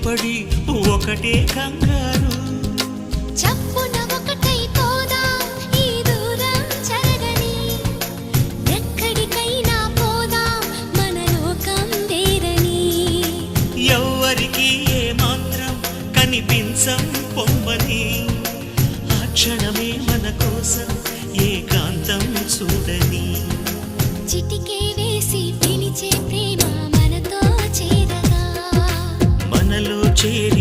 పడి ఒకటే కంగారు. చప్పున ఒకటై పోదాం ఈ దూరం చెరగని, ఎక్కడికైనా పోదాం మన లోకం వేరని. ఎవ్వరికి ఏ మాత్రం కనిపించం పొమ్మని, ఆ క్షణమే మన కోసం ఏకాంతం చూడని. చిటికే వేసి పిలిచే ప్రేమ మనతో చేరగా, మనలో చేరి